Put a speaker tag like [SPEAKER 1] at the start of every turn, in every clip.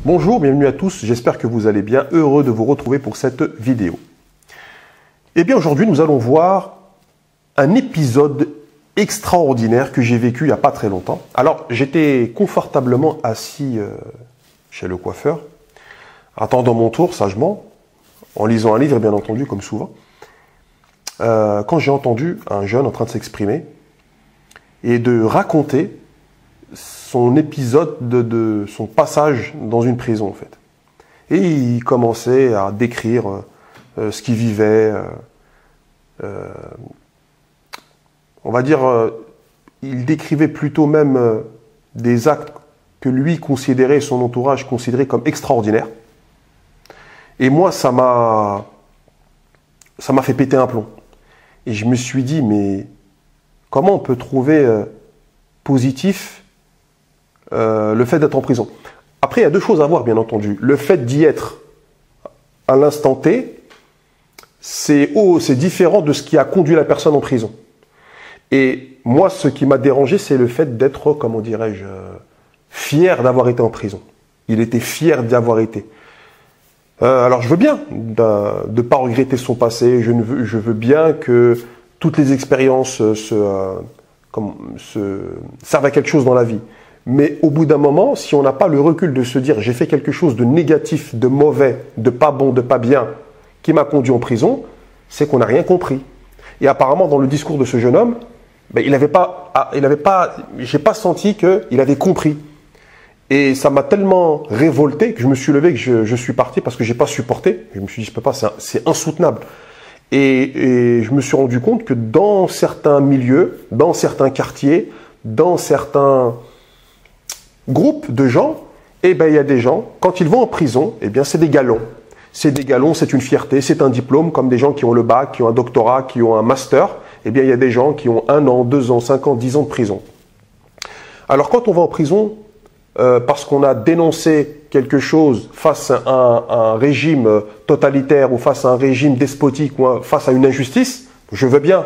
[SPEAKER 1] Bonjour, bienvenue à tous, j'espère que vous allez bien, heureux de vous retrouver pour cette vidéo. Eh bien aujourd'hui nous allons voir un épisode extraordinaire que j'ai vécu il n'y a pas très longtemps. Alors j'étais confortablement assis chez le coiffeur, attendant mon tour sagement, en lisant un livre bien entendu comme souvent, quand j'ai entendu un jeune en train de s'exprimer et de raconter son épisode de son passage dans une prison en fait. Et il commençait à décrire ce qu'il vivait. On va dire, il décrivait plutôt même des actes que lui considérait, son entourage considérait comme extraordinaires. Et moi, ça m'a fait péter un plomb. Et je me suis dit, mais comment on peut trouver positif le fait d'être en prison? Après, il y a deux choses à voir, bien entendu. Le fait d'y être à l'instant T, c'est différent de ce qui a conduit la personne en prison. Et moi, ce qui m'a dérangé, c'est le fait d'être, comment dirais-je, fier d'avoir été en prison. Il était fier d'y avoir été. Alors, je veux bien de ne pas regretter son passé. Je veux bien que toutes les expériences servent à quelque chose dans la vie. Mais au bout d'un moment, si on n'a pas le recul de se dire « j'ai fait quelque chose de négatif, de mauvais, de pas bon, de pas bien, qui m'a conduit en prison », c'est qu'on n'a rien compris. Et apparemment, dans le discours de ce jeune homme, ben, j'ai pas senti qu'il avait compris. Et ça m'a tellement révolté que je me suis levé, que je suis parti parce que j'ai pas supporté. Je me suis dit, je peux pas, c'est insoutenable. Et je me suis rendu compte que dans certains milieux, dans certains quartiers, dans certains groupes de gens, eh ben, il y a des gens, quand ils vont en prison, eh bien, c'est des galons. C'est des galons, c'est une fierté, c'est un diplôme, comme des gens qui ont le bac, qui ont un doctorat, qui ont un master. Eh bien, il y a des gens qui ont 1 an, 2 ans, 5 ans, 10 ans de prison. Alors, quand on va en prison, parce qu'on a dénoncé quelque chose face à un régime totalitaire ou face à un régime despotique ou face à une injustice, je veux bien.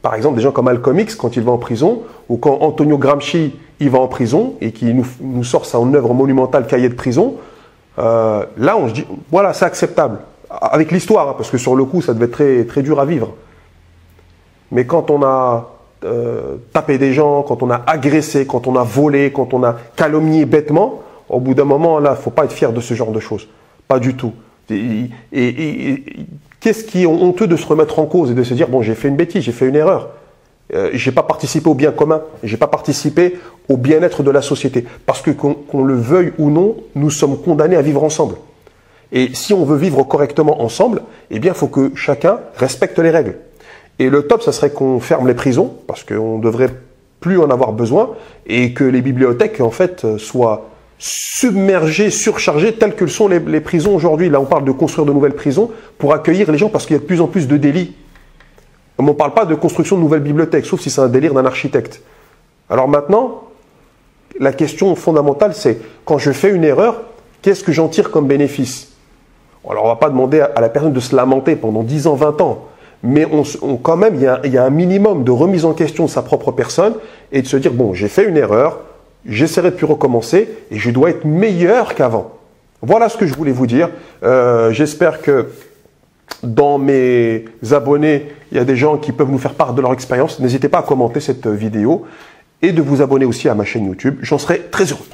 [SPEAKER 1] Par exemple, des gens comme Malcolm X, quand il va en prison, ou quand Antonio Gramsci il va en prison et qui nous sort son œuvre monumentale Cahiers de prison, là on se dit, voilà, c'est acceptable. Avec l'histoire, hein, parce que sur le coup, ça devait être très, très dur à vivre. Mais quand on a tapé des gens, quand on a agressé, quand on a volé, quand on a calomnié bêtement, au bout d'un moment, là, il ne faut pas être fier de ce genre de choses. Pas du tout. Et qu'est-ce qui est honteux de se remettre en cause et de se dire, bon, j'ai fait une bêtise, j'ai fait une erreur. J'ai pas participé au bien commun, j'ai pas participé au bien-être de la société. Parce que qu'on le veuille ou non, nous sommes condamnés à vivre ensemble. Et si on veut vivre correctement ensemble, eh bien, il faut que chacun respecte les règles. Et le top, ça serait qu'on ferme les prisons, parce qu'on ne devrait plus en avoir besoin, et que les bibliothèques, en fait, soient submergées, surchargées, telles que sont les prisons aujourd'hui. Là, on parle de construire de nouvelles prisons pour accueillir les gens, parce qu'il y a de plus en plus de délits. On ne parle pas de construction de nouvelles bibliothèques, sauf si c'est un délire d'un architecte. Alors maintenant, la question fondamentale, c'est quand je fais une erreur, qu'est-ce que j'en tire comme bénéfice? Alors on ne va pas demander à la personne de se lamenter pendant 10 ans, 20 ans, mais quand même, il y a un minimum de remise en question de sa propre personne et de se dire, bon, j'ai fait une erreur, j'essaierai de plus recommencer et je dois être meilleur qu'avant. Voilà ce que je voulais vous dire. J'espère que dans mes abonnés, il y a des gens qui peuvent nous faire part de leur expérience. N'hésitez pas à commenter cette vidéo et de vous abonner aussi à ma chaîne YouTube. J'en serai très heureux.